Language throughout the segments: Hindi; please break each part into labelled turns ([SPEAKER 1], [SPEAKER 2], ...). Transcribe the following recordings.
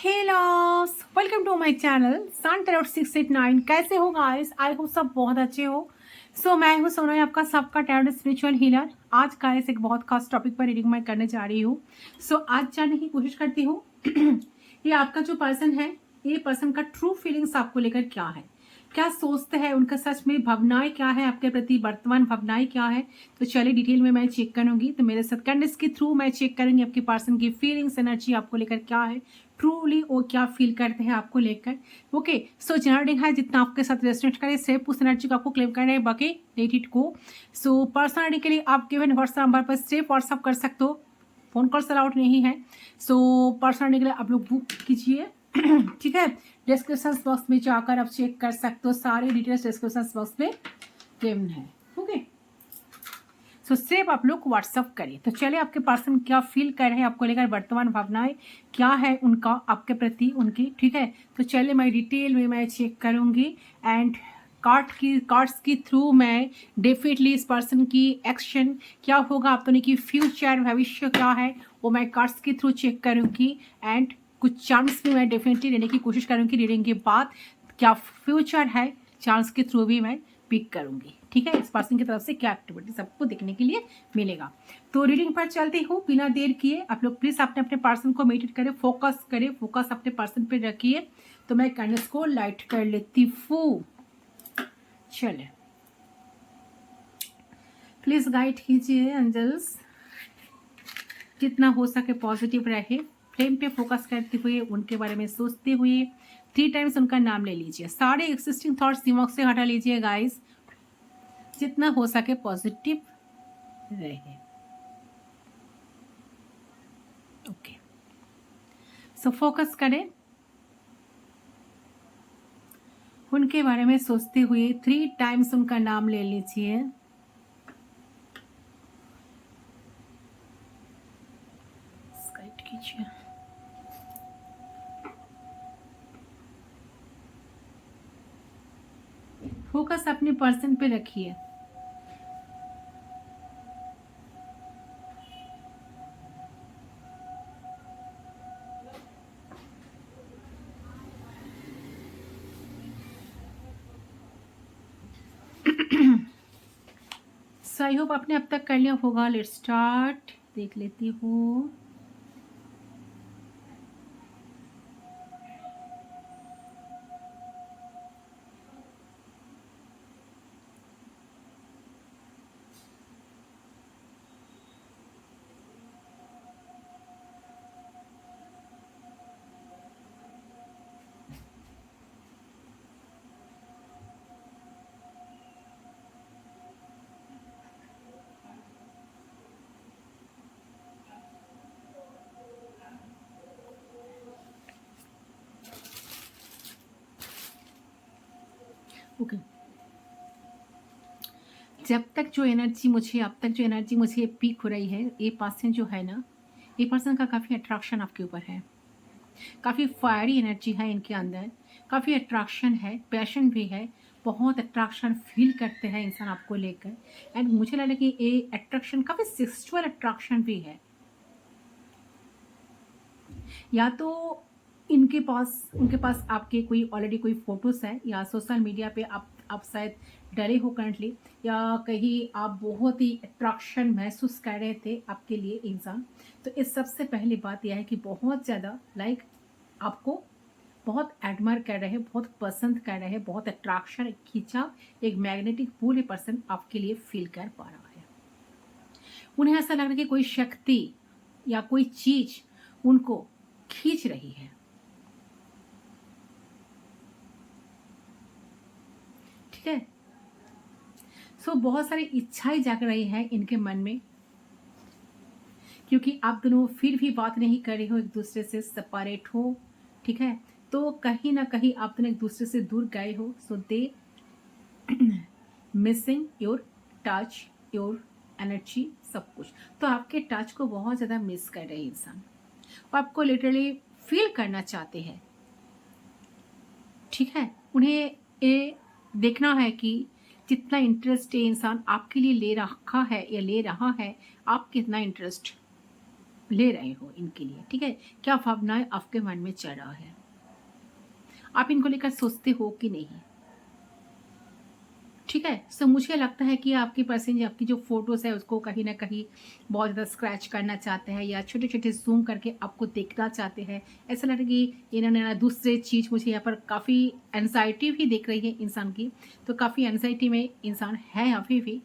[SPEAKER 1] Hey loves, welcome to my channel Sun Tarot 689। कैसे हो गाइस? आई होप सब बहुत अच्छे हो। मैं हूँ सोनम, आपका सबका टैरोट स्पिरिचुअल हीलर। आज गाइस एक बहुत खास टॉपिक पर रीडिंग मैं करने जा रही हूँ। आज जानने की कोशिश करती हूँ ये आपका जो पर्सन है, ये पर्सन का ट्रू फीलिंग्स आपको लेकर क्या है, क्या सोचते हैं, उनका सच में भावनाएं क्या है आपके प्रति, वर्तमान भावनाएं क्या है। तो चलिए डिटेल में मैं चेक करूंगी। तो मेरे साथ कैंडल्स के थ्रू मैं चेक करूंगी आपके पर्सन की फीलिंग्स, एनर्जी आपको लेकर क्या है, ट्रूली वो क्या फील करते हैं आपको लेकर। ओके, जनरल रीडिंग है, जितना आपके साथ रेस्टोरेंट करें सिर्फ उस एनर्जी को आपको क्लेम करना है, बाकी let it go. Personal reading के लिए आप गिवन व्हाट्सएप नंबर पर सिर्फ व्हाट्सएप कर सकते हो, फोन कॉल अलाउड नहीं है। पर्सनल रीडिंग के लिए आप लोग बुक कीजिए ठीक है। डिस्क्रिप्शन बॉक्स में जाकर आप चेक कर सकते हो, सारे डिटेल्स डिस्क्रिप्शन बॉक्स में गिवन है। ओके, सिर्फ आप लोग व्हाट्सअप करिए। तो चलिए आपके पर्सन क्या फील कर रहे हैं आपको लेकर, वर्तमान भावनाएं क्या है उनका आपके प्रति उनकी, ठीक है। तो चलिए मैं डिटेल में मैं चेक करूंगी एंड कार्ड्स की थ्रू मैं डेफिनेटली इस पर्सन की एक्शन क्या होगा, आप तो नहीं कि फ्यूचर भविष्य क्या है, वो मैं कार्ड्स के थ्रू चेक करूंगी एंड कुछ चांस भी मैं डेफिनेटली लेने की कोशिश करूंगी रीडिंग के बाद। क्या फ्यूचर है, चांस के थ्रू भी मैं पिक करूंगी, ठीक है। इस पर्सन की तरफ से क्या एक्टिविटी सबको देखने के लिए मिलेगा। तो रीडिंग पर चलती हूँ बिना देर किए। आप लोग प्लीज अपने अपने पर्सन को मेडिटेट करें, फोकस अपने पर्सन पे रखिए। तो मैं कैंडल्स को लाइट कर लेती हूँ। चले, प्लीज गाइड कीजिए एंजल्स, जितना हो सके पॉजिटिव रहे। फ्लेम पे फोकस करते हुए, उनके बारे में सोचते हुए 3 टाइम्स उनका नाम ले लीजिए। सारे एक्सिस्टिंग थॉट्स दिमाग से हटा लीजिए गाइस, जितना हो सके पॉजिटिव रहे। ओके, फोकस करें, उनके बारे में सोचते हुए 3 टाइम्स उनका नाम ले लीजिए। कीजिए, फोकस अपने पर्सन पे रखिए। आई होप आपने अब तक कर लिया होगा। लेट्स स्टार्ट, देख लेती हूँ। ओके, जब तक जो एनर्जी मुझे अब तक जो एनर्जी मुझे पीक हो रही है, ये पर्सन जो है ना, ये पर्सन का काफ़ी अट्रैक्शन आपके ऊपर है, काफ़ी फायरी एनर्जी है इनके अंदर, काफ़ी अट्रैक्शन है, पैशन भी है, बहुत अट्रैक्शन फील करते हैं इंसान आपको लेकर। एंड मुझे लग रहा है कि ये अट्रैक्शन काफ़ी सेक्सुअल अट्रैक्शन भी है। या तो उनके पास आपके कोई ऑलरेडी कोई फोटोज है, या सोशल मीडिया पे आप शायद डरे हो करंटली, या कहीं आप बहुत ही अट्रैक्शन महसूस कर रहे थे आपके लिए इंसान। तो इस सबसे पहली बात यह है कि बहुत ज़्यादा लाइक आपको बहुत एडमायर कर रहे हैं, बहुत पसंद कर रहे हैं, बहुत अट्रैक्शन खींचा, एक मैग्नेटिक पुल ये पर्सन आपके लिए फील कर पा रहा है। उन्हें ऐसा लग रहा है कि कोई शक्ति या कोई चीज उनको खींच रही है, ठीक है। बहुत सारी इच्छाएं जाग रही है इनके मन में, क्योंकि आप दोनों फिर भी बात नहीं कर रहे हो, एक दूसरे से सेपरेट हो, ठीक है। तो कहीं ना कहीं आप दोनों एक दूसरे से दूर गए हो। They missing your touch, your energy, सब कुछ। तो आपके टच को बहुत ज़्यादा मिस कर रहे हैं इंसान, वो आपको लिटरली फील करना चाहते हैं, ठीक है। उन्हें ये देखना है कि जितना इंटरेस्ट ये इंसान आपके लिए ले रखा है या ले रहा है, आप कितना इंटरेस्ट ले रहे हो इनके लिए, ठीक है? क्या भावनाएं आपके मन में चल रहा है, आप इनको लेकर सोचते हो कि नहीं, ठीक है? सो मुझे लगता है कि आपकी पर्सन आपकी जो फोटोज है उसको कहीं ना कहीं बहुत ज़्यादा स्क्रैच करना चाहते हैं या छोटे छोटे जूम करके आपको देखना चाहते हैं। ऐसा लग रहा है कि इन्होंने ना दूसरे चीज़, मुझे यहाँ पर काफ़ी एनजाइटी भी दिख रही है इंसान की, तो काफ़ी एनजाइटी में इंसान है अभी भी,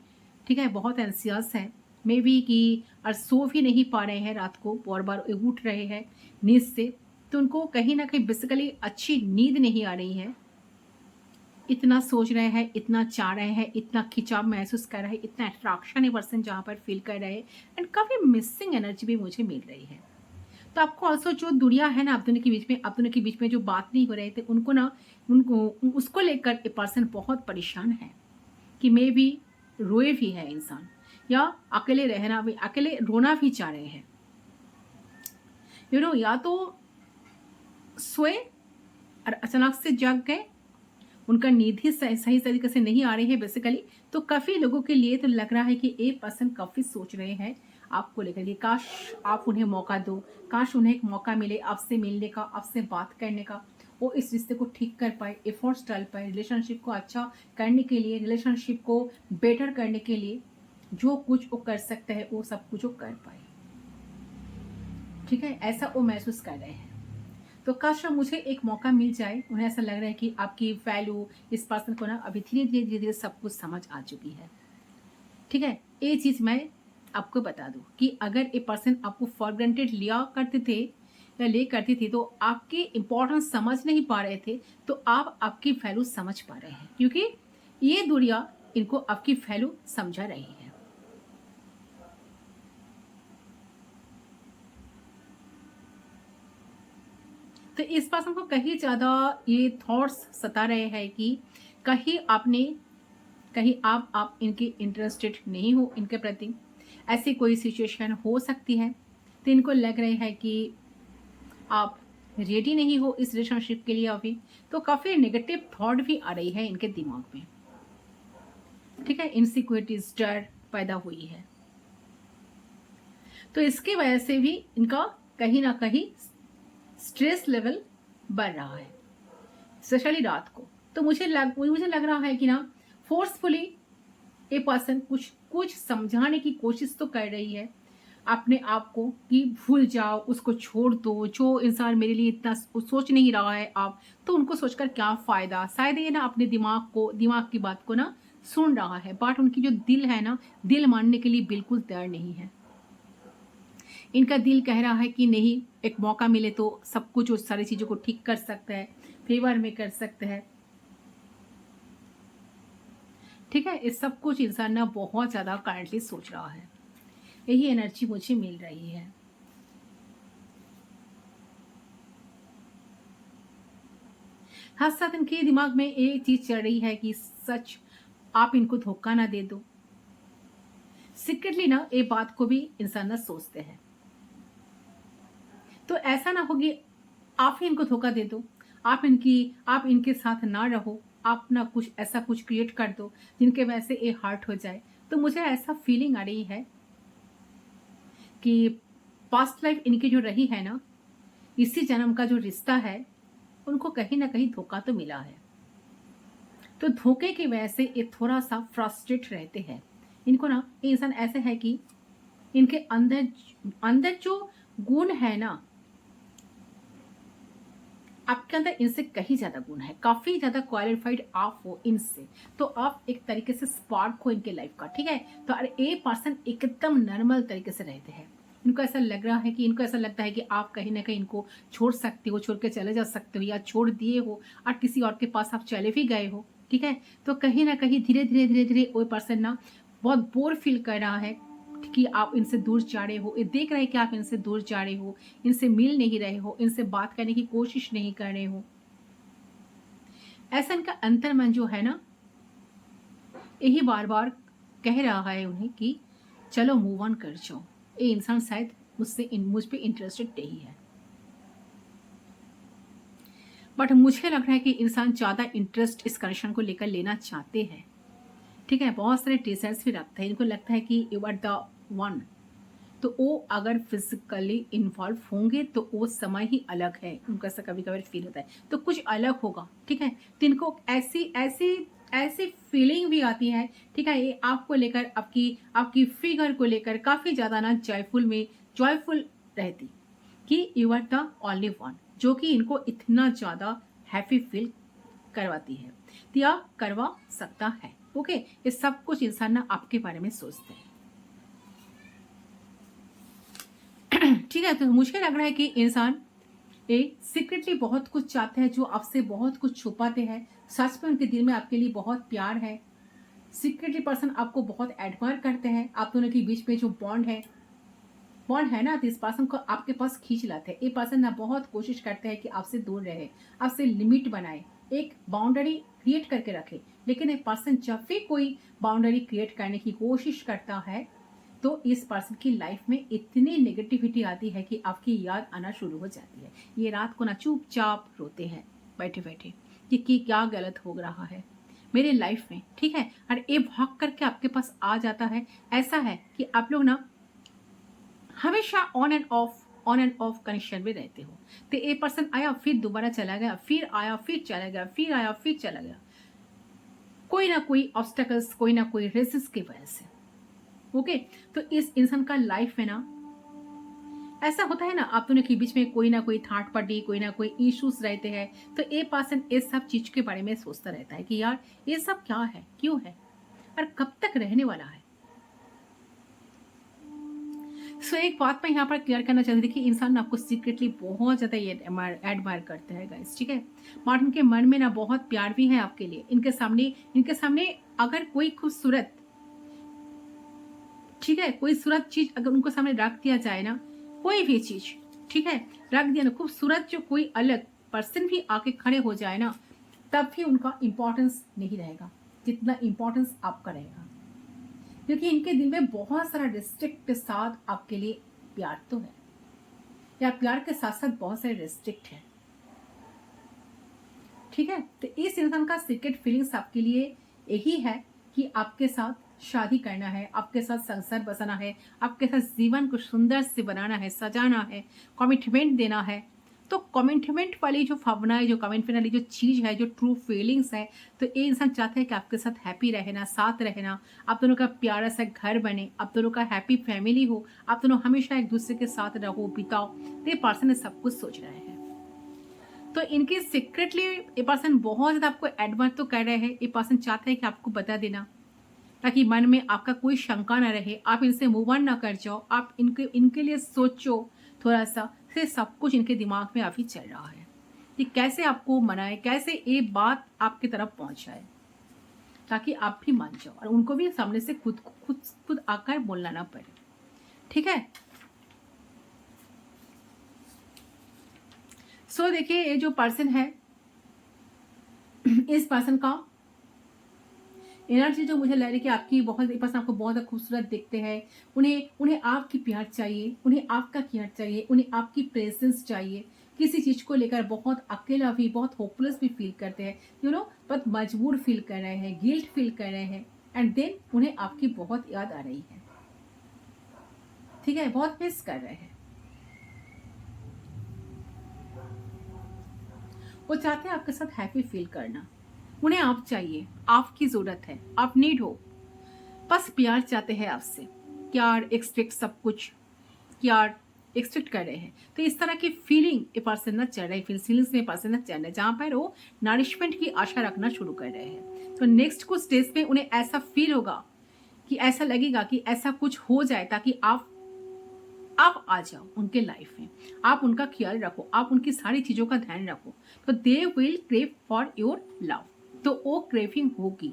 [SPEAKER 1] ठीक है? बहुत एंसियस है, मे बी कि और सो भी नहीं पा रहे हैं, रात को बार बार उठ रहे हैं नींद से, तो उनको कहीं ना कहीं बेसिकली अच्छी नींद नहीं आ रही है। इतना सोच रहे हैं, इतना चाह रहे हैं, इतना खिंचाव महसूस कर रहे हैं, इतना अट्रैक्शन है पर्सन जहाँ पर फील कर रहे हैं, एंड काफ़ी मिसिंग एनर्जी भी मुझे मिल रही है। तो आपको ऑल्सो जो दुनिया है ना, आप दोनों के बीच में, आप दोनों के बीच में जो बात नहीं हो रहे थे उनको ना, उनको उसको लेकर ये पर्सन बहुत परेशान है कि मे भी रोए भी है इंसान, या अकेले रहना भी, अकेले रोना भी चाह रहे हैं, या तो सोए और अचानक से जाग गए, उनका नींद ही सही तरीके से नहीं आ रही है बेसिकली। तो काफ़ी लोगों के लिए तो लग रहा है कि एक पर्सन काफ़ी सोच रहे हैं आपको लेकर के, काश आप उन्हें मौका दो, काश उन्हें एक मौका मिले आपसे मिलने का, आपसे बात करने का, वो इस रिश्ते को ठीक कर पाए, एफर्ट्स डाल पाए, रिलेशनशिप को अच्छा करने के लिए, रिलेशनशिप को बेटर करने के लिए जो कुछ वो कर सकते हैं वो सब कुछ वो कर पाए, ठीक है? ऐसा वो महसूस कर रहे हैं। तो काश मुझे एक मौका मिल जाए, उन्हें ऐसा लग रहा है कि आपकी वैल्यू इस पर्सन को ना अभी धीरे धीरे धीरे धीरे सब कुछ समझ आ चुकी है, ठीक है? ये चीज़ मैं आपको बता दूं कि अगर ये पर्सन आपको फॉर ग्रांटेड लिया करते थे या ले करती थी, तो आपकी इंपॉर्टेंस समझ नहीं पा रहे थे, तो आप आपकी वैल्यू समझ पा रहे हैं, क्योंकि ये दुनिया इनको आपकी वैल्यू समझा रही है। तो इस पर्सन को कहीं ज़्यादा ये थॉट्स सता रहे हैं कि कहीं आप इनके इंटरेस्टेड नहीं हो इनके प्रति, ऐसी कोई सिचुएशन हो सकती है। तो इनको लग रहे हैं कि आप रेडी नहीं हो इस रिलेशनशिप के लिए अभी, तो काफ़ी नेगेटिव थॉट भी आ रही है इनके दिमाग में, ठीक है? इनसिक्योरिटीज, डर पैदा हुई है, तो इसकी वजह से भी इनका कहीं ना कहीं स्ट्रेस लेवल बढ़ रहा है, स्पेशली रात को। तो मुझे लग रहा है कि ना फोर्सफुली ए पर्सन कुछ कुछ समझाने की कोशिश तो कर रही है अपने आप को कि भूल जाओ, उसको छोड़ दो, जो इंसान मेरे लिए इतना सोच नहीं रहा है आप, तो उनको सोचकर क्या फ़ायदा। शायद ये ना अपने दिमाग की बात को ना सुन रहा है, बट उनकी जो दिल है ना, दिल मानने के लिए बिल्कुल तैयार नहीं है। इनका दिल कह रहा है कि नहीं, एक मौका मिले तो सब कुछ उस सारी चीज़ों को ठीक कर सकता है, फेवर में कर सकते हैं, ठीक है? इस सब कुछ इंसान ना बहुत ज़्यादा करंटली सोच रहा है, यही एनर्जी मुझे मिल रही है। हर साथ इनके दिमाग में एक चीज चल रही है कि सच आप इनको धोखा ना दे दो। सीक्रेटली ना ये बात को भी इंसान ना सोचते हैं, तो ऐसा ना हो कि आप ही इनको धोखा दे दो, आप इनके साथ ना रहो, आप ना कुछ ऐसा कुछ क्रिएट कर दो जिनके वजह से ये हर्ट हो जाए। तो मुझे ऐसा फीलिंग आ रही है कि पास्ट लाइफ इनकी जो रही है ना, इसी जन्म का जो रिश्ता है, उनको कहीं ना कहीं धोखा तो मिला है, तो धोखे की वजह से ये थोड़ा सा फ्रस्ट्रेट रहते हैं। इनको ना ये इंसान ऐसे है कि इनके अंदर अंदर जो गुण है ना, आपके अंदर इनसे कहीं ज्यादा गुण है, काफी ज्यादा क्वालिफाइड आप हो इनसे, तो आप एक तरीके से स्पार्क हो इनके लाइफ का, ठीक है? तो अरे ये पर्सन एकदम नॉर्मल तरीके से रहते हैं। इनको ऐसा लग रहा है कि इनको ऐसा लगता है कि आप कहीं ना कहीं इनको छोड़ सकते हो, छोड़ के चले जा सकते हो, या छोड़ दिए हो और किसी और के पास आप चले भी गए हो, ठीक है? तो कहीं ना कहीं धीरे धीरे धीरे धीरे वो पर्सन ना बहुत बोर फील कर रहा है कि आप इनसे दूर जा रहे हो, ये देख रहे हैं कि आप इनसे दूर जा रहे हो, इनसे मिल नहीं रहे हो, इनसे बात करने की कोशिश नहीं कर रहे हो। ऐसा इनका अंतर्मन जो है ना, यही बार बार कह रहा है उन्हें कि चलो मूव ऑन कर जाओ। ये इंसान शायद मुझ पे इंटरेस्टेड नहीं है, बट मुझे लग रहा है कि इंसान ज़्यादा इंटरेस्ट इस कनेक्शन को लेकर लेना चाहते हैं, ठीक है? बहुत सारे टीचर्स भी रखते हैं, इनको लगता है कि यू आर द वन, तो वो अगर फिजिकली इन्वॉल्व होंगे तो वो समय ही अलग है, उनका ऐसा कभी कभी फील होता है तो कुछ अलग होगा, ठीक है। तो इनको ऐसी ऐसी ऐसी फीलिंग भी आती है, ठीक है। ये आपको लेकर, आपकी आपकी फिगर को लेकर काफ़ी ज़्यादा ना जॉयफुल रहती कि you are the only one, जो कि इनको इतना ज़्यादा हैप्पी फील करवाती है या करवा सकता है। ओके, ये सब कुछ इंसान ना आपके बारे में सोचते हैं, ठीक है। तो मुझे लग रहा है कि इंसान ये सीक्रेटली बहुत कुछ चाहते हैं, जो आपसे बहुत कुछ छुपाते हैं। सच में उनके दिल में आपके लिए बहुत प्यार है। सीक्रेटली पर्सन आपको बहुत एडमायर करते हैं। आप दोनों के बीच में जो बॉन्ड है ना, तो इस पर्सन को आपके पास खींच लाते हैं। ये पर्सन ना बहुत कोशिश करते हैं कि आपसे दूर रहे, आपसे लिमिट बनाए, एक बाउंड्री क्रिएट करके रखे। लेकिन ये पर्सन जब भी कोई बाउंड्री क्रिएट करने की कोशिश करता है तो इस पर्सन की लाइफ में इतनी नेगेटिविटी आती है कि आपकी याद आना शुरू हो जाती है। ये रात को ना चुपचाप रोते हैं बैठे बैठे कि क्या गलत हो रहा है मेरे लाइफ में, ठीक है। और ये भाग करके आपके पास आ जाता है। ऐसा है कि आप लोग ना हमेशा ऑन एंड ऑफ कनेक्शन में रहते हो। तो ये पर्सन आया फिर दोबारा चला गया, फिर आया फिर चला गया, फिर आया फिर चला गया, कोई ना कोई ऑब्स्टेकल्स, कोई ना कोई रेसिस की वजह से। ओके, तो इस इंसान का लाइफ में ना ऐसा होता है ना, आप दोनों के बीच में कोई ना कोई थर्ड पार्टी, कोई ना कोई इश्यूज रहते हैं। तो ये पर्सन इस सब चीज के बारे में सोचता रहता है कि यार ये सब क्या है, क्यों है और कब तक रहने वाला है। सो एक बात मैं यहाँ पर क्लियर करना चाहती थी कि इंसान आपको सीक्रेटली बहुत ज़्यादा ये एडमायर करते हैं गाइस, ठीक है। मार्टिन के मन में ना बहुत प्यार भी है आपके लिए। इनके सामने अगर कोई खूबसूरत, ठीक है, कोई सूरत चीज अगर उनको सामने रख दिया जाए ना, कोई भी चीज, ठीक है, रख दिया ना खूबसूरत, जो कोई अलग पर्सन भी आके खड़े हो जाए ना, तब भी उनका इंपॉर्टेंस नहीं रहेगा जितना इंपॉर्टेंस आपका रहेगा। क्योंकि इनके दिल में बहुत सारा रिस्ट्रिक्ट के साथ आपके लिए प्यार तो है, या प्यार के साथ साथ बहुत सारे रिस्ट्रिक्ट है, ठीक है। तो इस इंसान का सीक्रेट फीलिंग्स आपके लिए यही है कि आपके साथ शादी करना है, आपके साथ संसार बसाना है, आपके साथ जीवन को सुंदर से बनाना है, सजाना है, कमिटमेंट देना है। तो कमिटमेंट वाली जो भावना है, जो कमिटमेंट वाली जो चीज़ है, जो ट्रू फीलिंग्स है, तो ये इंसान चाहता है कि आपके साथ हैप्पी रहना, साथ रहना, आप दोनों का प्यारा सा घर बने, आप दोनों का हैप्पी फैमिली हो, आप दोनों हमेशा एक दूसरे के साथ रहो, बिताओ। तो ये पर्सन सब कुछ सोच रहे हैं। तो इनके सीक्रेटली ये पर्सन बहुत ज़्यादा आपको एडवांस तो कर रहे हैं। ये पर्सन चाहते हैं कि आपको बता देना, ताकि मन में आपका कोई शंका ना रहे, आप इनसे मूव ऑन ना कर जाओ, आप इनके लिए सोचो थोड़ा सा। फिर सब कुछ इनके दिमाग में अभी चल रहा है कि कैसे आपको मनाए, कैसे ये बात आपकी तरफ पहुंचाए, ताकि आप भी मान जाओ और उनको भी सामने से खुद आकर बोलना ना पड़े, ठीक है। सो देखिए, ये जो पर्सन है, इस पर्सन का एनर्जी जो मुझे लग रही है कि आपकी बहुत, पर्सन आपको बहुत खूबसूरत देखते हैं। उन्हें आपकी प्यार चाहिए, उन्हें आपका केयर चाहिए, उन्हें आपकी प्रेजेंस चाहिए। किसी चीज को लेकर बहुत अकेला भी, बहुत होपलेस भी फील करते हैं, बहुत मजबूर फील कर रहे हैं, गिल्ट फील कर रहे हैं, एंड देन उन्हें आपकी बहुत याद आ रही है, ठीक है, बहुत मिस कर रहे हैं। वो चाहते हैं आपके साथ हैप्पी फील करना। उन्हें आप चाहिए, आपकी जरूरत है, आप नीड हो, बस प्यार चाहते हैं आपसे। प्यार एक्सपेक्ट सब कुछ, प्यार एक्सपेक्ट कर रहे हैं। तो इस तरह की फीलिंग ये पर्सन ना चल रही, फीलिंग्स में पर्सन ना चल रहे, जहाँ पर वो नरिशमेंट की आशा रखना शुरू कर रहे हैं। तो नेक्स्ट कुछ स्टेज पे उन्हें ऐसा फील होगा कि ऐसा लगेगा कि ऐसा कुछ हो जाए, ताकि आप आ जाओ उनके लाइफ में, आप उनका ख्याल रखो, आप उनकी सारी चीज़ों का ध्यान रखो। तो they will crave for your love. तो वो क्रेविंग होगी,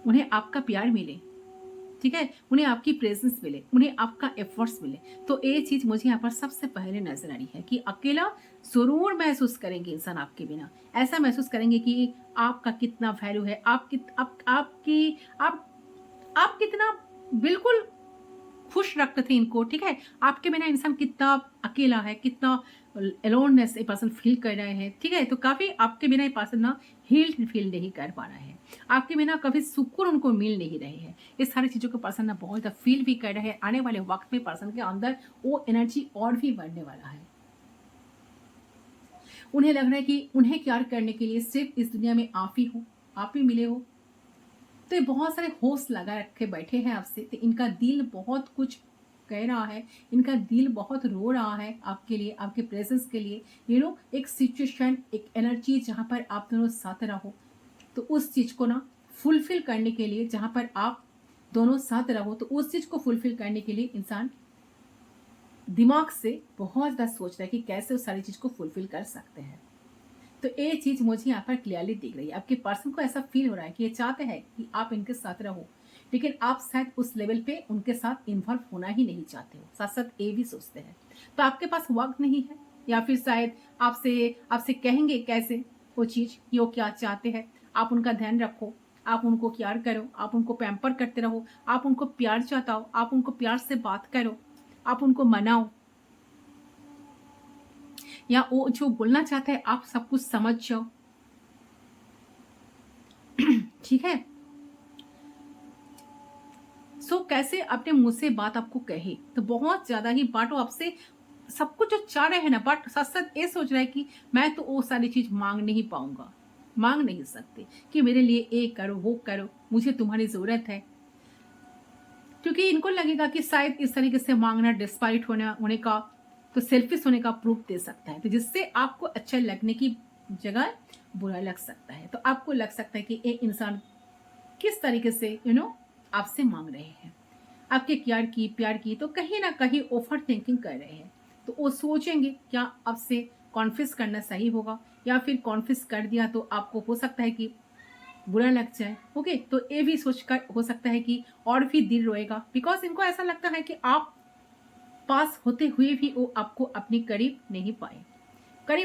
[SPEAKER 1] उन्हें आपका प्यार मिले, ठीक है, उन्हें आपकी प्रेजेंस मिले, उन्हें आपका एफर्ट्स मिले। तो ये चीज़ मुझे यहाँ पर सबसे पहले नजर आ रही है कि अकेला जरूर महसूस करेंगे इंसान आपके बिना। ऐसा महसूस करेंगे कि आपका कितना वैल्यू है, आप कितना बिल्कुल खुश रखते थे इनको, ठीक है। आपके बिना इंसान कितना अकेला है, कितना एलोननेस ये पर्सन फील कर रहे हैं, ठीक है। तो काफ़ी आपके बिना ये पर्सन ना हील्ड फील नहीं कर पा रहा है, आपके बिना कभी सुकून उनको मिल नहीं रहे हैं। इस सारी चीज़ों को पर्सन ना बहुत ज़्यादा फील भी कर रहे हैं। आने वाले वक्त में पर्सन के अंदर वो एनर्जी और भी बढ़ने वाला है। उन्हें लग रहा है कि उन्हें प्यार करने के लिए सिर्फ इस दुनिया में आप ही हो, आप ही मिले हो। तो ये बहुत सारे होश लगा रखे बैठे हैं आपसे। तो इनका दिल बहुत कुछ कह रहा है, इनका दिल बहुत रो रहा है आपके लिए, आपके प्रेजेंस के लिए। एक सिचुएशन, एक एनर्जी जहाँ पर आप दोनों साथ रहो, तो उस चीज़ को ना फुलफिल करने के लिए, जहाँ पर आप दोनों साथ रहो, तो उस चीज़ को फुलफिल करने के लिए इंसान दिमाग से बहुत ज़्यादा सोच रहा है कि कैसे उस सारी चीज़ को फुलफिल कर सकते हैं। तो ये चीज़ मुझे यहाँ पर क्लियरली दिख रही है। आपके पर्सन को ऐसा फील हो रहा है कि ये चाहते हैं कि आप इनके साथ रहो, लेकिन आप शायद उस लेवल पे उनके साथ इन्वॉल्व होना ही नहीं चाहते हो। साथ साथ ये भी सोचते हैं, तो आपके पास वक्त नहीं है, या फिर शायद आपसे आपसे कहेंगे कैसे वो चीज़ कि वो क्या चाहते हैं। आप उनका ध्यान रखो, आप उनको प्यार करो, आप उनको पैम्पर करते रहो, आप उनको प्यार जताओ, आप उनको प्यार से बात करो, आप उनको मनाओ, या वो जो बोलना चाहते हैं आप सब कुछ समझ जाओ। ठीक है। कैसे अपने मुंह से बात आपको कहे, तो बहुत ज्यादा ही बाटो आपसे सब कुछ जो चाह रहे हैं ना, बट साथ साथ ये सोच रहा है कि मैं तो वो सारी चीज मांग नहीं पाऊंगा, मांग नहीं सकते कि मेरे लिए ये करो वो करो, मुझे तुम्हारी जरूरत है। क्योंकि इनको लगेगा कि शायद इस तरीके से मांगना डिस्पाइट होने का, तो सेल्फिश होने का प्रूफ दे सकता है, तो जिससे आपको अच्छा लगने की जगह बुरा लग सकता है। तो आपको लग सकता है कि ये इंसान किस तरीके से आपसे मांग रहे हैं, आपके प्यार की तो कहीं ना कहीं ओवर थिंकिंग कर रहे हैं। तो वो सोचेंगे क्या आपसे कॉन्फिस करना सही होगा, या फिर कॉन्फिस कर दिया तो आपको हो सकता है कि बुरा लग जाए। ओके, तो ये भी सोचकर हो सकता है कि और भी दिल रोएगा, बिकॉज इनको ऐसा लगता है कि आप पास होते हुए भी वो आपको अपने करीब नहीं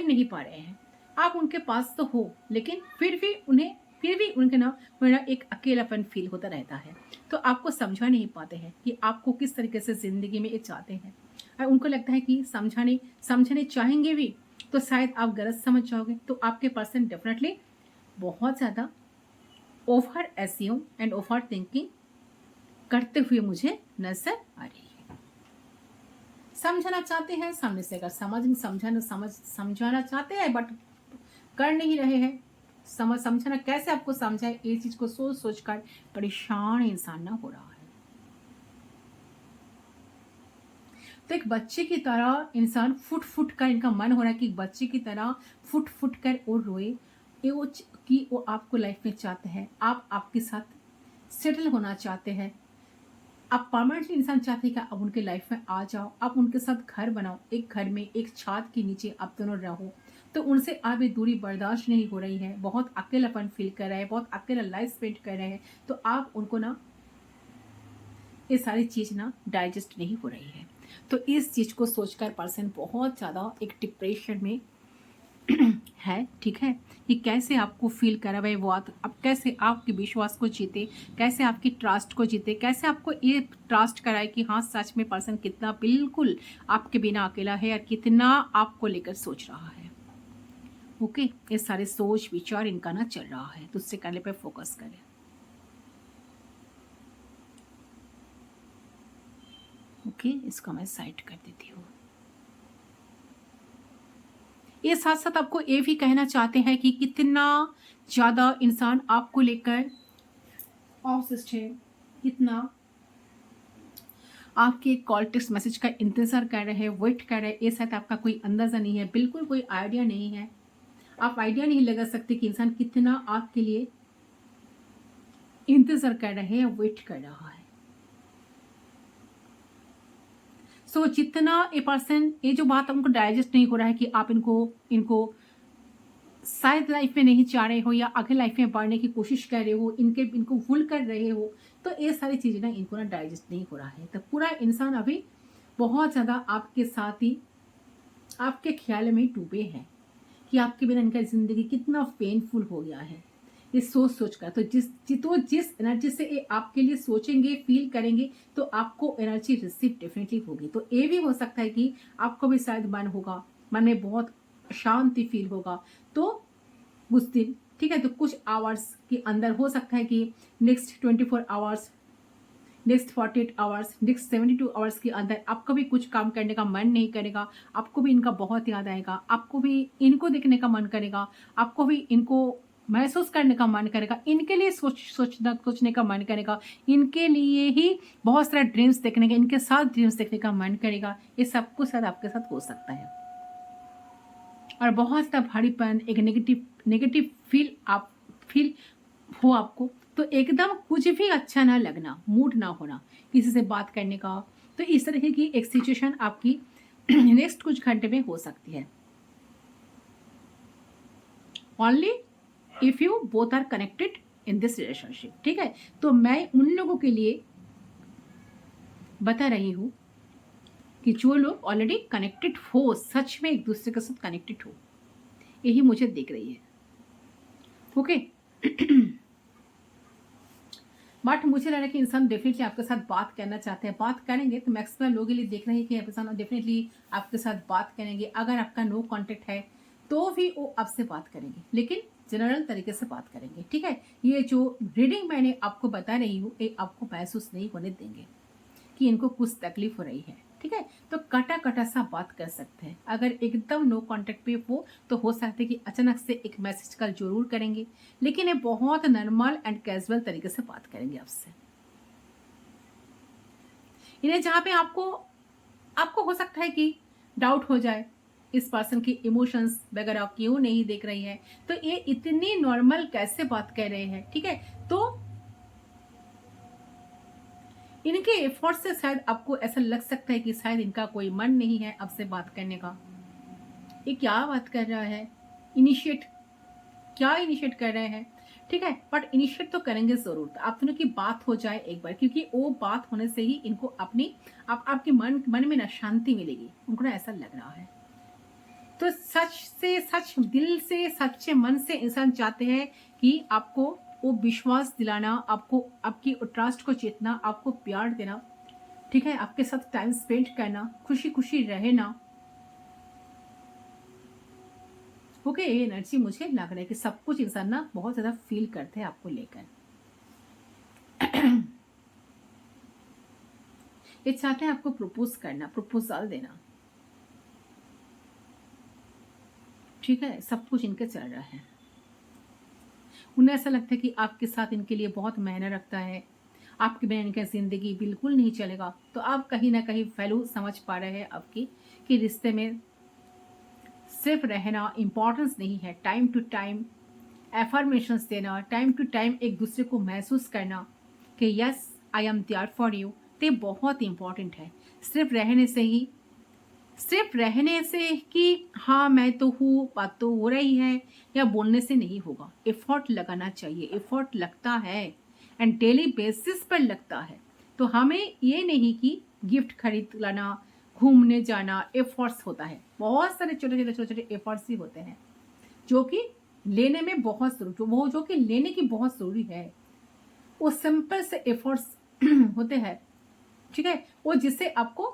[SPEAKER 1] नहीं पा रहे हैं। आप उनके पास तो हो, लेकिन फिर भी उनके ना मेरा एक अकेलापन फील होता रहता है। तो आपको समझा नहीं पाते हैं कि आपको किस तरीके से जिंदगी में ये चाहते हैं, और उनको लगता है कि समझाने चाहेंगे भी तो शायद आप गलत समझ जाओगे। तो आपके पर्सन डेफिनेटली बहुत ज़्यादा over assume and over thinking करते हुए मुझे नजर आ रही है। समझाना चाहते हैं सामने से, अगर समझाना चाहते हैं बट कर नहीं रहे हैं। समझाना कैसे आपको समझाए, ये चीज को सोच कर परेशान इंसान ना हो रहा है। तो एक बच्चे की तरह इंसान फुट कर, इनका मन हो रहा है कि बच्चे की तरह फुट कर और रोए, कि वो आपको लाइफ में चाहते हैं, आप आपके साथ सेटल होना चाहते हैं, आप परमानेंटली इंसान चाहते हैं कि आप उनके लाइफ में आ जाओ, आप उनके साथ घर बनाओ, एक घर में एक छत के नीचे आप दोनों रहो। तो उनसे आप ये दूरी बर्दाश्त नहीं हो रही है, बहुत अकेलापन फील कर रहे हैं, बहुत अकेला लाइफ स्पेंड कर रहे हैं। तो आप उनको ना ये सारी चीज ना डाइजेस्ट नहीं हो रही है। तो इस चीज को सोचकर पर्सन बहुत ज्यादा एक डिप्रेशन में है। ठीक है, कि कैसे आपको फील करा भाई वो अब कैसे आपके विश्वास को जीते, कैसे आपकी ट्रस्ट को जीते, कैसे आपको ये ट्रस्ट कराए कि हाँ सच में पर्सन कितना बिल्कुल आपके बिना अकेला है और कितना आपको लेकर सोच रहा है। ओके, ये सारे सोच विचार इनका ना चल रहा है, तो उससे करने पे फोकस करें। ओके, इसको मैं साइड कर देती हूँ। ये साथ साथ आपको ये भी कहना चाहते हैं कि कितना ज़्यादा इंसान आपको लेकर ऑब्सेस्ड है, कितना आपके कॉल टेक्स्ट मैसेज का इंतजार कर रहे हैं, वेट कर रहे हैं। ये शायद आपका कोई अंदाजा नहीं है, बिल्कुल कोई आइडिया नहीं है। आप आइडिया नहीं लगा सकते कि इंसान कितना आपके लिए इंतजार कर रहे हैं, वेट कर रहा है। जितना ए पर्सन, ये जो बात हमको डाइजेस्ट नहीं हो रहा है कि आप इनको शायद लाइफ में नहीं चाह रहे हो, या आगे लाइफ में बढ़ने की कोशिश कर रहे हो, इनको भूल कर रहे हो, तो ये सारी चीजें ना इनको ना डाइजेस्ट नहीं हो रहा है। तो पूरा इंसान अभी बहुत ज्यादा आपके साथ ही आपके ख्याल में डूबे हैं कि आपके बिना इनका जिंदगी कितना पेनफुल हो गया है, ये सोच कर। तो जिस एनर्जी से ये आपके लिए सोचेंगे, फील करेंगे, तो आपको एनर्जी रिसीव डेफिनेटली होगी। तो ये भी हो सकता है कि आपको भी शायद मन होगा मन में बहुत शांति फील होगा। तो उस दिन, ठीक है, तो कुछ आवर्स के अंदर हो सकता है कि next 24 hours, next 48 hours, next 72 hours के अंदर आपको भी कुछ काम करने का मन नहीं करेगा, आपको भी इनका बहुत याद आएगा, आपको भी इनको देखने का मन करेगा, आपको भी इनको महसूस करने का मन करेगा, इनके लिए सोचने का मन करेगा, इनके लिए ही बहुत सारा ड्रीम्स देखने का, इनके साथ ड्रीम्स देखने का मन करेगा। ये सब कुछ शायद आपके साथ हो सकता है। और बहुत सा भारीपन, एक नेगेटिव फील आप फील हो आपको, तो एकदम कुछ भी अच्छा ना लगना, मूड ना होना किसी से बात करने का, तो इस तरह की एक सिचुएशन आपकी नेक्स्ट कुछ घंटे में हो सकती है। Only if you both are connected in this relationship, ठीक है। तो मैं उन लोगों के लिए बता रही हूं कि जो लोग ऑलरेडी कनेक्टेड हो, सच में एक दूसरे के साथ कनेक्टेड हो, यही मुझे दिख रही है। ओके बट मुझे लग रहा है कि इंसान डेफिनेटली आपके साथ बात करना चाहते हैं, बात करेंगे। तो मैक्सिमम लोगों के लिए देख रहे हैं कि इंसान डेफिनेटली आपके साथ बात करेंगे। अगर आपका नो कांटेक्ट है तो भी वो आपसे बात करेंगे, लेकिन जनरल तरीके से बात करेंगे, ठीक है। ये जो रीडिंग मैंने आपको बता रही हूँ, ये आपको महसूस नहीं होने देंगे कि इनको कुछ तकलीफ हो रही है, ठीक है। तो कटा कटा सा बात कर सकते हैं। अगर एकदम नो कांटेक्ट पे हो तो हो सकता है कि अचानक से एक मैसेज कल जरूर करेंगे, लेकिन ये बहुत नॉर्मल एंड कैजुअल तरीके से बात करेंगे आपसे। इन्हें जहाँ पे आपको हो सकता है कि डाउट हो जाए, इस पर्सन की इमोशंस वगैरह क्यों नहीं देख रही है, तो ये इतनी नॉर्मल कैसे बात कर रहे हैं, ठीक है। तो इनके एफर्ट से शायद आपको ऐसा लग सकता है कि शायद इनका कोई मन नहीं है आपसे बात करने का। ये क्या बात कर रहा है, क्या इनिशिएट कर रहे हैं, ठीक है। बट इनिशिएट तो करेंगे जरूर। आप दोनों की बात हो जाए एक बार, क्योंकि वो बात होने से ही इनको आपके मन में ना शांति मिलेगी, उनको ना ऐसा लग रहा है। तो सच दिल से, सच्चे मन से इंसान चाहते हैं कि आपको वो विश्वास दिलाना, आपको आपकी ट्रस्ट को जीतना, आपको प्यार देना, ठीक है, आपके साथ टाइम स्पेंड करना, खुशी खुशी रहना। ओके, ये एनर्जी मुझे लग रहा है कि सब कुछ इंसान ना बहुत ज्यादा फील करते हैं आपको लेकर। ये चाहते हैं आपको प्रपोज करना, प्रपोजल देना, ठीक है। सब कुछ इनके चल रहा है। उन्हें ऐसा लगता है कि आपके साथ इनके लिए बहुत मायने रखता है, आपके बिना इनका जिंदगी बिल्कुल नहीं चलेगा। तो आप कहीं ना कहीं वैल्यू समझ पा रहे हैं आपकी, कि रिश्ते में सिर्फ रहना इम्पोर्टेंस नहीं है, टाइम टू टाइम एफर्मेशंस देना, टाइम टू टाइम एक दूसरे को महसूस करना कि yes I am there for you, ये बहुत इंपॉर्टेंट है। सिर्फ रहने से कि हाँ मैं तो हूँ, बात तो हो रही है, या बोलने से नहीं होगा। एफर्ट लगाना चाहिए, एफर्ट लगता है एंड डेली बेसिस पर लगता है। तो हमें ये नहीं कि गिफ्ट खरीद लाना, घूमने जाना एफर्ट्स होता है, बहुत सारे छोटे छोटे एफर्ट्स ही होते हैं जो कि लेने में बहुत जरूरी, जो कि लेने की बहुत जरूरी है। वो सिंपल से एफर्ट्स होते हैं, ठीक है, वो जिससे आपको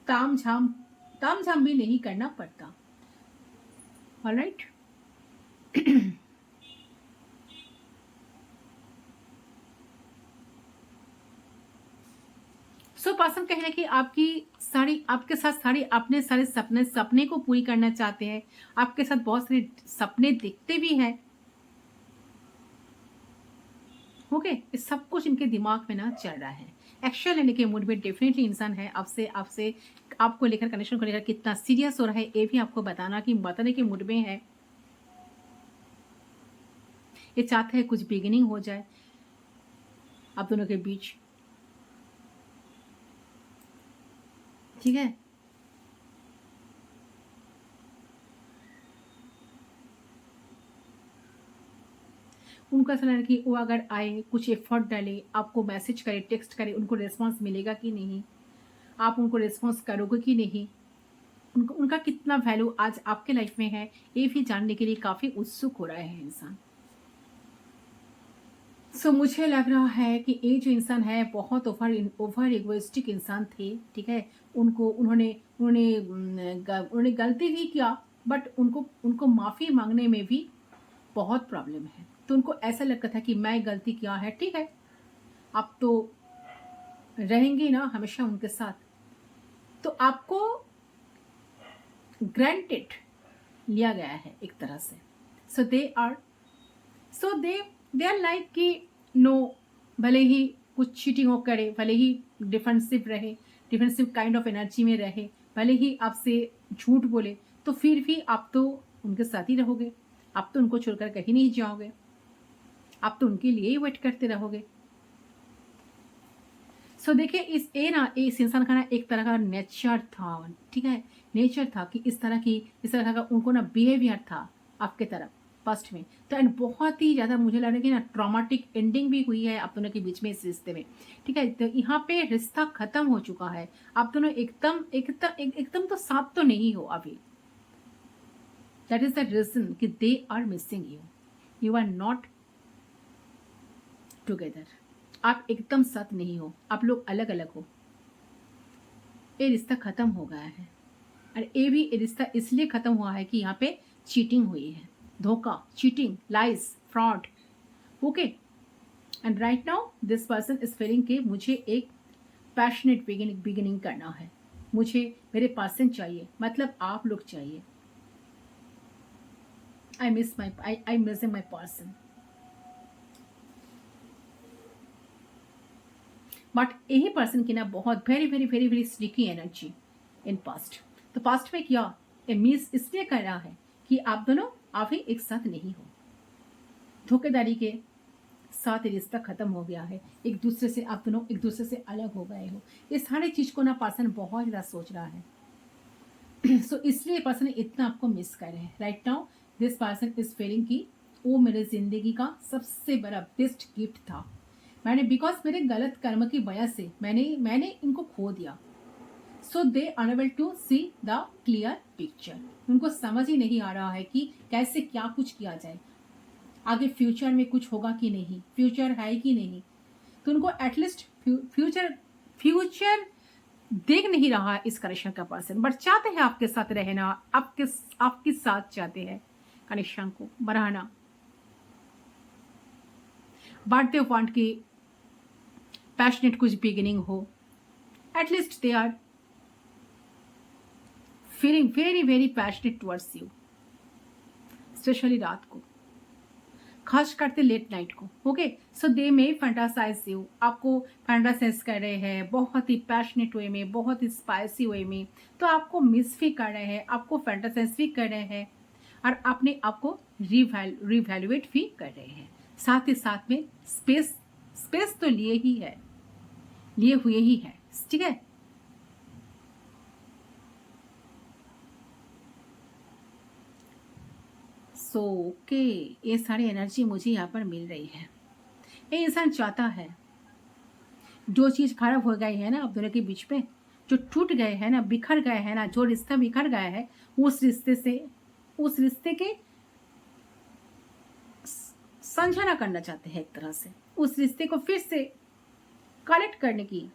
[SPEAKER 1] ताम झाम भी नहीं करना पड़ता। ऑलराइट सो पर्सन कह रहे हैं कि आपके साथ अपने सारे सपने को पूरी करना चाहते हैं, आपके साथ बहुत सारे सपने दिखते भी हैं। ओके, ये सब कुछ इनके दिमाग में ना चल रहा है। एक्शन लेने के मूड में डेफिनेटली इंसान है। आपसे आपको लेकर, कनेक्शन को लेकर कितना सीरियस हो रहा है ये भी आपको बताने के मूड में है। ये चाहते हैं कुछ बिगिनिंग हो जाए आप दोनों के बीच, ठीक है। उनको ऐसा लग रहा है कि वो अगर आए, कुछ एफर्ट डाले, आपको मैसेज करे, टेक्स्ट करे, उनको रिस्पॉन्स मिलेगा कि नहीं, आप उनको रिस्पॉन्स करोगे कि नहीं, उनका कितना वैल्यू आज आपके लाइफ में है, ये भी जानने के लिए काफी उत्सुक हो रहा है इंसान। सो मुझे लग रहा है कि ये जो इंसान है बहुत ओवर इगोइस्टिक इंसान थे, ठीक है। उन्होंने गलती भी किया, बट उनको उनको माफ़ी मांगने में भी बहुत प्रॉब्लम है। तो उनको ऐसा लगता था कि मैं गलती किया है, ठीक है, आप तो रहेंगी ना हमेशा उनके साथ, तो आपको ग्रांटेड लिया गया है एक तरह से। सो दे आर लाइक कि नो, भले ही कुछ चीटिंग हो करे, भले ही डिफेंसिव रहे, डिफेंसिव काइंड ऑफ एनर्जी में रहे, भले ही आपसे झूठ बोले, तो फिर भी आप तो उनके साथ ही रहोगे, आप तो उनको छोड़कर कहीं नहीं जाओगे, आप तो उनके लिए ही वेट करते रहोगे। सो देखिए इस इंसान का ना एक तरह का नेचर था, ठीक है, नेचर था कि इस तरह का उनको ना बिहेवियर था आपके तरफ पास्ट में। तो एंड बहुत ही ज़्यादा मुझे लग रहा है कि ना ट्रॉमेटिक एंडिंग भी हुई है आप दोनों के बीच में इस रिश्ते में, ठीक है। तो यहाँ पे रिश्ता खत्म हो चुका है, आप दोनों एकदम तो साथ तो नहीं हो अभी। दैट इज द रीजन कि they are missing you, you are not together, आप एकदम साथ नहीं हो, आप लोग अलग अलग हो। ये रिश्ता खत्म हो गया है, और ये भी रिश्ता इसलिए खत्म हुआ है कि यहाँ पे चीटिंग हुई है, धोखा, cheating, lies, fraud, okay. And right now this person is feeling कि मुझे एक पैशनेट बिगिनिंग करना है, मुझे मेरे पर्सन चाहिए, मतलब आप लोग चाहिए। I missing my person. But यही पर्सन की ना बहुत very very very very sneaky energy in past. तो पास्ट में क्या ये मिस इसलिए कर रहा है कि आप दोनों अभी एक साथ नहीं हो, धोखेधारी के साथ रिश्ता खत्म हो गया है, एक दूसरे से आप दोनों एक दूसरे से अलग हो गए हो। इस सारी चीज को ना पर्सन बहुत ज़्यादा सोच रहा है। सो इसलिए पर्सन इतना आपको मिस कर रहे हैं। Right now this person is feeling कि वो मेरे जिंदगी का सबसे बड़ा बेस्ट गिफ्ट था, मैंने बिकॉज मेरे गलत कर्म की वजह से मैंने इनको खो दिया। So they unable to see the clear picture, उनको समझ ही नहीं आ रहा है कि कैसे क्या कुछ किया जाए, आगे फ्यूचर में कुछ होगा कि नहीं, फ्यूचर है कि नहीं। तो उनको एटलीस्ट फ्यूचर देख नहीं रहा है इस कनेक्शन का पर्सन, बट चाहते हैं आपके साथ रहना, आपके साथ चाहते हैं कनेक्शन को बढ़ाना, बट दे वांट की पैशनेट कुछ बिगिनिंग हो। At least they are feeling very very passionate towards you, specially रात को, खास करते लेट नाइट को, okay. So they may fantasise you, आपको फैंटासाइज कर रहे हैं बहुत ही पैशनेट वे में, बहुत ही स्पाइसी वे में। तो आपको मिस भी कर रहे हैं, आपको फैंटासाइज भी कर रहे हैं, और अपने आपको रिवैल्यूएट भी कर रहे हैं। साथ ही साथ में स्पेस तो लिए हुए ही है, ठीक है। सो ओके, ये सारी एनर्जी मुझे यहाँ पर मिल रही है। ये इंसान चाहता है जो चीज़ खराब हो गई है ना आप दोनों के बीच में, जो टूट गए हैं ना, बिखर गए हैं ना, जो रिश्ता बिखर गया है, उस रिश्ते के समझाना करना चाहते हैं एक तरह से, उस रिश्ते को फिर से कलेक्ट करने की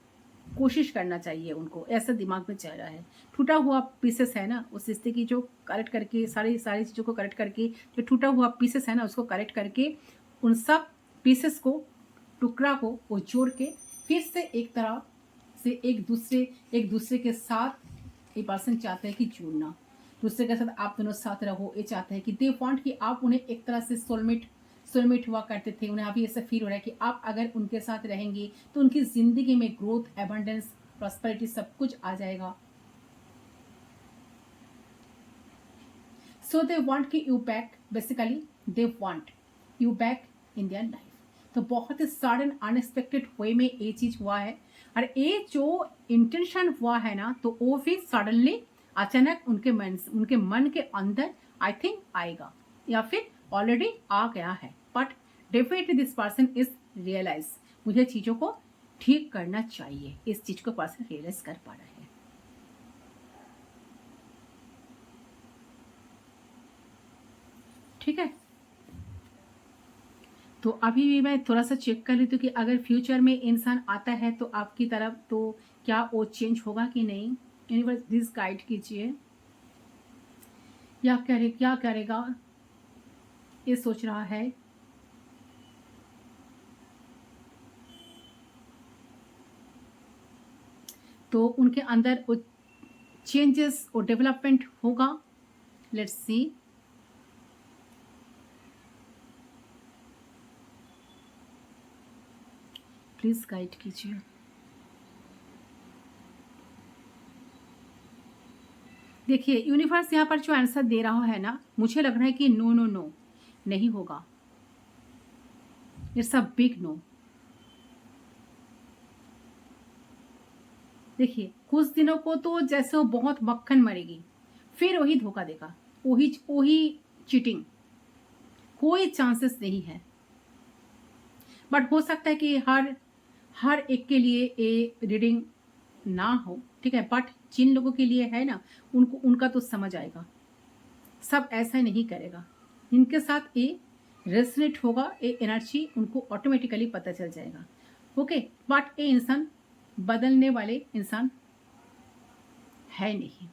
[SPEAKER 1] कोशिश करना चाहिए उनको, ऐसा दिमाग में चल रहा है। टूटा हुआ पीसेस है ना उस रिश्ते की, जो कलेक्ट करके सारी चीज़ों को कलेक्ट करके, जो टूटा हुआ पीसेस है ना उसको कलेक्ट करके, उन सब पीसेस को, टुकड़ा को वो जोड़ के फिर से एक तरह से एक दूसरे के साथ ये पर्सन चाहते हैं कि जुड़ना, दूसरे के साथ आप दोनों साथ रहो। ये चाहते हैं कि दे वांट कि आप उन्हें एक तरह से सोलमेट हुआ करते थे, उन्हें अभी ऐसा फील हो रहा है कि आप अगर उनके साथ रहेंगे तो उनकी जिंदगी में ग्रोथ, एबंडेंस, प्रॉस्पेरिटी सब कुछ आ जाएगा। सो दे वांट कि you back, basically they want you back in their life. तो बहुत ही सडन अनएक्सपेक्टेड वे में ये चीज हुआ है, और ये जो इंटेंशन हुआ है ना, तो वो भी सडनली अचानक उनके मन के अंदर आई थिंक आएगा, या फिर ऑलरेडी आ गया है। But definitely this person is realise, मुझे चीजों को ठीक करना चाहिए, इस चीज को पर्सन रियलाइज कर पा रहा है। ठीक है, तो अभी भी मैं थोड़ा सा चेक कर लेती हूँ कि अगर फ्यूचर में इंसान आता है तो आपकी तरफ, तो क्या वो चेंज होगा कि नहीं। यूनिवर्स प्लीज गाइड कीजिए या क्या करेगा ये सोच रहा है। तो उनके अंदर वो चेंजेस और डेवलपमेंट होगा। Let's see. प्लीज गाइड कीजिए। देखिए यूनिवर्स यहाँ पर जो आंसर दे रहा है ना, मुझे लग रहा है कि नो नो नो नहीं होगा। It's a big no. देखिए कुछ दिनों को तो जैसे वो बहुत मक्खन मरेगी, फिर वही धोखा देगा, वही चीटिंग, कोई चांसेस नहीं है। बट हो सकता है कि हर एक के लिए ये रीडिंग ना हो, ठीक है, बट जिन लोगों के लिए है ना, उनका तो समझ आएगा। सब ऐसा नहीं करेगा, इनके साथ ये रेजोनेट होगा, ये एनर्जी उनको ऑटोमेटिकली पता चल जाएगा। ओके, बट ये इंसान बदलने वाले इंसान है नहीं।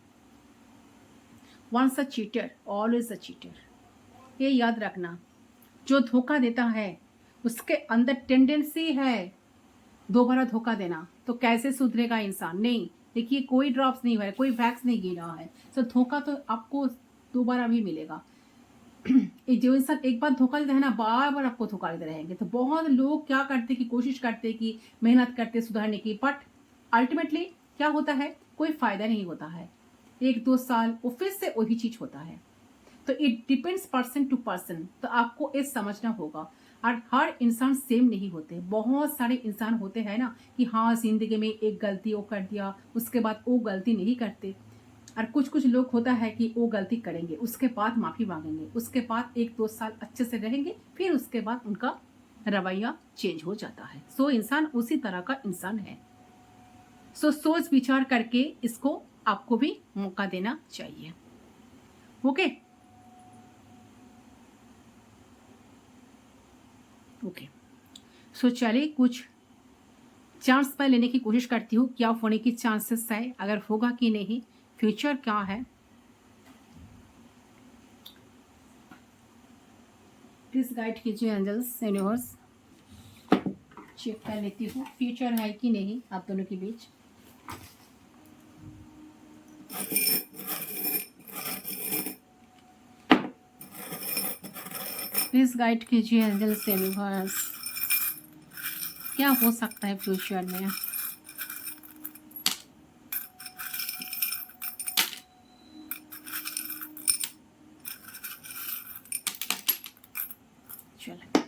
[SPEAKER 1] Once a cheater always a cheater. ये याद रखना, जो धोखा देता है उसके अंदर टेंडेंसी है दोबारा धोखा देना। तो कैसे सुधरेगा इंसान? नहीं, देखिए कोई ड्रॉप्स नहीं हुआ है, कोई वैक्स नहीं गिर रहा है, तो धोखा तो आपको दोबारा भी मिलेगा। जो इंसान एक बार धोखा देता है ना, बार बार आपको धोखा देते रहेंगे। तो बहुत लोग क्या करते कि कोशिश करते कि मेहनत करते सुधारने की, बट अल्टीमेटली क्या होता है, कोई फायदा नहीं होता है। 1-2 साल वो फिर से वही चीज होता है। तो it depends person to person. तो आपको ये समझना होगा। और हर इंसान सेम नहीं होते। बहुत सारे इंसान होते हैं ना कि हाँ जिंदगी में एक गलती वो कर दिया, उसके बाद वो गलती नहीं करते। और कुछ लोग होता है कि वो गलती करेंगे, उसके बाद माफी मांगेंगे, उसके बाद 1-2 साल अच्छे से रहेंगे, फिर उसके बाद उनका रवैया चेंज हो जाता है। सो इंसान उसी तरह का इंसान है। सो सोच विचार करके इसको आपको भी मौका देना चाहिए। Okay okay. सो चलिए कुछ चांस मैं लेने की कोशिश करती हूँ, क्या होने की चांसेस है, अगर होगा कि नहीं, फ्यूचर क्या है। प्लीज गाइड कीजिए एंजल्स यूनिवर्स। चेक कर लेती हूँ फ्यूचर है कि नहीं आप दोनों के बीच। प्लीज गाइड कीजिए एंजल्स यूनिवर्स, क्या हो सकता है फ्यूचर में। चलो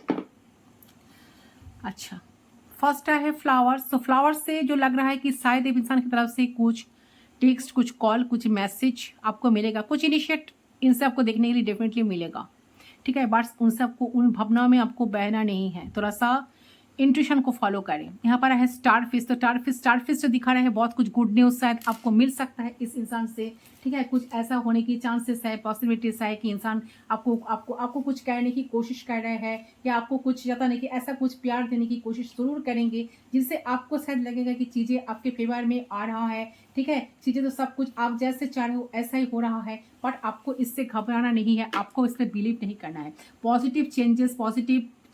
[SPEAKER 1] अच्छा, फर्स्ट है फ्लावर्स। तो फ्लावर्स से जो लग रहा है कि शायद एक इंसान की तरफ से कुछ टेक्स्ट, कुछ कॉल, कुछ मैसेज आपको मिलेगा, कुछ इनिशिएट इनसे आपको देखने के लिए डेफिनेटली मिलेगा, ठीक है। बट उन सबको उन भावनाओं में आपको बहना नहीं है, थोड़ा सा इंट्यूशन को फॉलो करें। यहाँ पर है स्टार फिश। तो स्टार फिश जो दिखा रहे हैं, बहुत कुछ गुड न्यूज शायद आपको मिल सकता है इस इंसान से, ठीक है। कुछ ऐसा होने की चांसेस है, पॉसिबिलिटीज है कि इंसान आपको आपको आपको कुछ कहने की कोशिश कर रहे हैं, या आपको कुछ जताने की, ऐसा कुछ प्यार देने की कोशिश जरूर करेंगे, जिससे आपको शायद लगेगा कि चीजें आपके फेवर में आ रहा है, ठीक है। चीजें तो सब कुछ आप जैसे चाह रहे हो ऐसा ही हो रहा है, बट आपको इससे घबराना नहीं है, आपको इस पर बिलीव नहीं करना है। पॉजिटिव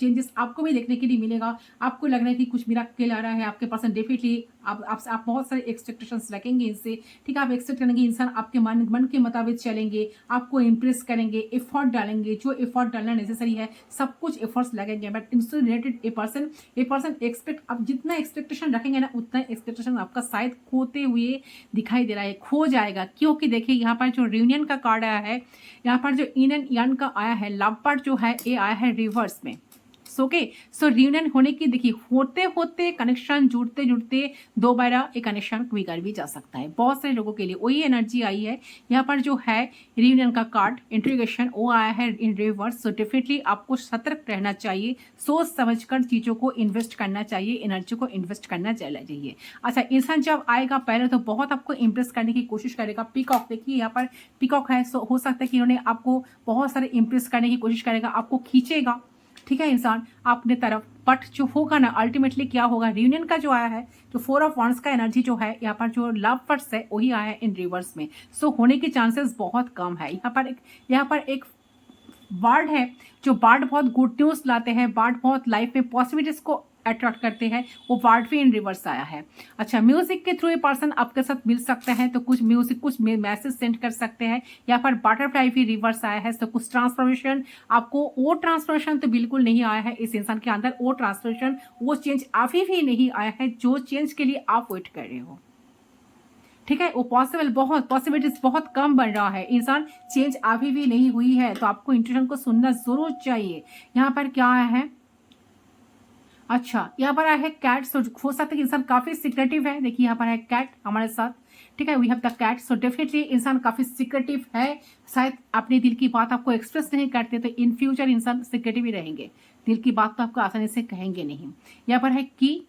[SPEAKER 1] चेंजेस आपको भी देखने के लिए मिलेगा। आपको लग रहा है कि कुछ मिराकल आ रहा है आपके पास, डेफिनेटली आप बहुत सारे एक्सपेक्टेशंस रखेंगे इनसे, ठीक है। आप एक्सपेक्ट करेंगे इंसान आपके मन के मुताबिक चलेंगे, आपको इम्प्रेस करेंगे, एफर्ट डालेंगे, जो एफर्ट डालना नेसेसरी है, सब कुछ एफर्ट्स लगेंगे। बट इनसे रिलेटेड ए पर्सन एक्सपेक्ट, आप जितना एक्सपेक्टेशन रखेंगे ना, उतना एक्सपेक्टेशन आपका शायद खोते हुए दिखाई दे रहा है, खो जाएगा। क्योंकि देखिए यहाँ पर जो रियूनियन का कार्ड आया है, यहाँ पर जो इन एंड यन का आया है, लव पार्ट जो है ये आया है रिवर्स में। ओके, सो रियूनियन होने की, देखिए होते होते कनेक्शन जुड़ते जुड़ते दोबारा एक कनेक्शन बिगड़ भी जा सकता है। बहुत सारे लोगों के लिए वही एनर्जी आई है। यहाँ पर जो है रियूनियन का कार्ड इंट्रीगेशन वो आया है इन रिवर्स। सो डेफिनेटली आपको सतर्क रहना चाहिए, सोच समझकर चीजों को इन्वेस्ट करना चाहिए, एनर्जी को इन्वेस्ट करना चाहिए। अच्छा, इंसान जब आएगा पहले तो बहुत आपको इम्प्रेस करने की कोशिश करेगा। पीकॉक देखिए यहाँ पर पीकॉक है, सो हो सकता है कि उन्होंने आपको बहुत सारे इम्प्रेस करने की कोशिश करेगा, आपको खींचेगा, ठीक है इंसान अपने तरफ, बट जो होगा ना अल्टीमेटली क्या होगा, रियूनियन का जो आया है, जो 4 ऑफ वांड्स का एनर्जी जो है यहाँ पर, जो लव पर्स है वही आया है इन रिवर्स में। सो होने के चांसेस बहुत कम है। यहाँ पर एक बार्ड है, जो बार्ड बहुत गुड न्यूज लाते हैं, बार्ड बहुत लाइफ में पॉसिबिलिटीज को अट्रैक्ट करते हैं, वो बार्ड भी इन रिवर्स आया है। अच्छा, म्यूजिक के थ्रू ये पर्सन आपके साथ मिल सकता है, तो कुछ म्यूजिक, कुछ मैसेज सेंड कर सकते हैं। यहाँ पर बटरफ्लाई भी रिवर्स आया है, तो कुछ ट्रांसफॉर्मेशन आपको, वो ट्रांसफॉर्मेशन तो बिल्कुल नहीं आया है इस इंसान के अंदर, वो ट्रांसफॉर्मेशन, वो चेंज अभी भी नहीं आया है जो चेंज के लिए आप वेट कर रहे हो। ठीक है, वो पॉसिबिलिटीज बहुत कम बन रहा है, इंसान चेंज अभी भी नहीं हुई है, तो आपको इंट्यूशन को सुनना जरूर चाहिए। यहाँ पर क्या आया है, अच्छा यहाँ पर आया है कैट। सो हो सकता है कि इंसान काफी सिक्रेटिव है, देखिए यहाँ पर है कैट हमारे साथ, ठीक है, we have the cat. So definitely इंसान काफी सिक्रेटिव है, शायद अपने दिल की बात आपको एक्सप्रेस नहीं करते, तो इन फ्यूचर इंसान सिक्रेटिव ही रहेंगे, दिल की बात तो आपको आसानी से कहेंगे नहीं। यहाँ पर है की।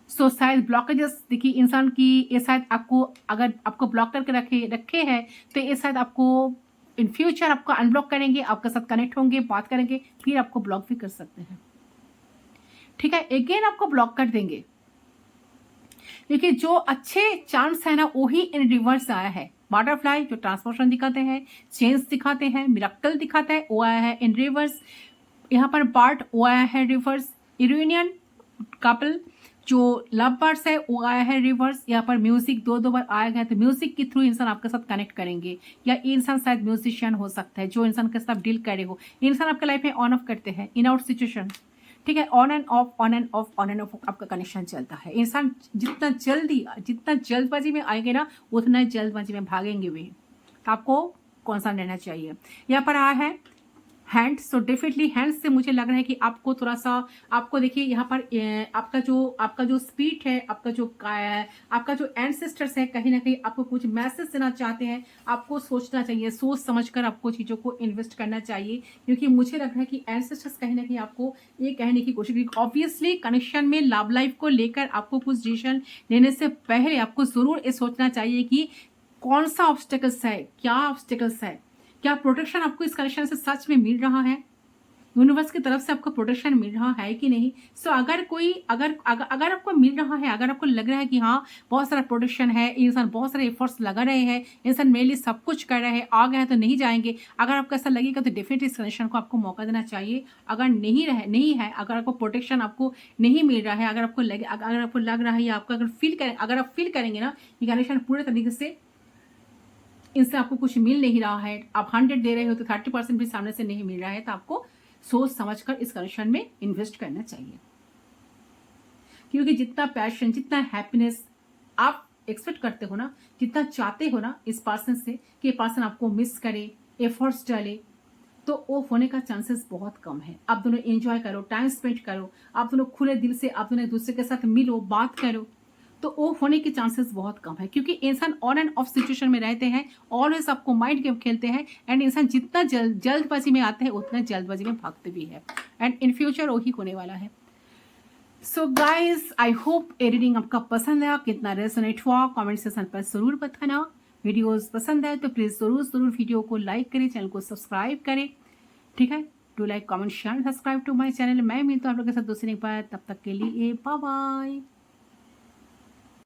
[SPEAKER 1] सो शायद ब्लॉकेजेस, देखिए इंसान की ये शायद आपको, अगर आपको ब्लॉक करके रखे हैं, तो ये शायद आपको इन फ्यूचर आपको अनब्लॉक करेंगे, आपके साथ कनेक्ट होंगे, बात करेंगे, फिर आपको ब्लॉक भी कर सकते हैं। ठीक है, अगेन आपको ब्लॉक कर देंगे। देखिए जो अच्छे चांस है ना वही इन रिवर्स आया है। बटरफ्लाई जो ट्रांसफॉर्मेशन दिखाते हैं, चेंज दिखाते हैं, मिरेकल दिखाता है, वो आया है इन रिवर्स। यहाँ पर बार्ड वो आया है रिवर्स। यूरेनियन कपल जो लव बर्ड्स है वो आया है रिवर्स। यहाँ पर म्यूजिक दो बार आया गया, तो म्यूजिक के थ्रू इंसान आपके साथ कनेक्ट करेंगे, या ये इंसान शायद म्यूजिशियन हो सकता है जो इंसान के साथ डील करे हो। इंसान आपके लाइफ में ऑन ऑफ करते हैं, इन आउट सिचुएशन, ठीक है, on end of, on end of, on end of आपका कनेक्शन चलता है। इंसान जितना जल्दबाजी में आएंगे ना, उतना जल्दबाजी में भागेंगे भी, तो आपको कौन सा रहना चाहिए। यहाँ पर आया है हैंड। सो डेफिनेटली हैंड से मुझे लग रहा है कि आपको थोड़ा सा, आपको देखिए यहाँ पर आपका जो स्पीड है, आपका जो एंसेस्टर्स है, कहीं ना कहीं आपको कुछ मैसेज देना चाहते हैं। आपको सोचना चाहिए, सोच समझकर आपको चीज़ों को इन्वेस्ट करना चाहिए, क्योंकि मुझे लग रहा है कि एंसेस्टर्स कहीं ना कहीं आपको ये कहने की कोशिश की, ऑब्वियसली कनेक्शन में लव लाइफ को लेकर आपको कुछ डिसीजन लेने से पहले आपको जरूर ये सोचना चाहिए कि कौन सा ऑब्स्टेकल्स है, क्या ऑब्स्टेकल्स है, क्या प्रोटेक्शन आपको इस कनेक्शन से सच में मिल रहा है, यूनिवर्स की तरफ से आपको प्रोटेक्शन मिल रहा है कि नहीं। सो अगर आपको मिल रहा है, अगर आपको लग रहा है कि हाँ बहुत सारा प्रोटेक्शन है, इंसान बहुत सारे एफर्ट्स लगा रहे हैं, इंसान मेरे लिए सब कुछ कर रहे हैं, आ गए हैं तो नहीं जाएंगे, अगर आपको ऐसा लगेगा तो डेफिनेटली इस कनेक्शन को आपको मौका देना चाहिए। अगर नहीं है, अगर आपको प्रोटेक्शन आपको नहीं मिल रहा है, अगर आपको लग रहा है, या आपको अगर आप फील करेंगे ना ये कनेक्शन पूरे तरीके से इनसे आपको कुछ मिल नहीं रहा है, आप 100 दे रहे हो तो 30% भी सामने से नहीं मिल रहा है, तो आपको सोच समझकर इस कनेक्शन में इन्वेस्ट करना चाहिए। क्योंकि जितना पैशन, जितना हैप्पीनेस आप एक्सपेक्ट करते हो ना, जितना चाहते हो ना इस पर्सन से कि ये पर्सन आपको मिस करे, एफर्ट्स डाले, तो वो होने का चांसेस बहुत कम है। आप दोनों एंजॉय करो, टाइम स्पेंड करो, आप दोनों खुले दिल से आप दोनों एक दूसरे के साथ मिलो, बात करो, तो वो होने के चांसेस बहुत कम है। क्योंकि इंसान ऑन एंड ऑफ सिचुएशन में रहते हैं, ऑलवेज आपको माइंड गेम खेलते हैं, एंड इंसान जितना जल्दबाजी में आते हैं उतना जल्दबाजी में भागते भी है, एंड इन फ्यूचर वही होने वाला है। सो गाइज, आई होप ये रीडिंग आपका पसंद आया, कितना रेजोनेट हुआ कमेंट सेक्शन पर जरूर बताना। वीडियोस पसंद आए तो प्लीज जरूर वीडियो को लाइक करें, चैनल को सब्सक्राइब करें, ठीक है, do like comment share subscribe to my channel. मैं मिलता हूँ आप लोगों के साथ दूसरी बार, तब तक के लिए बाय बाय।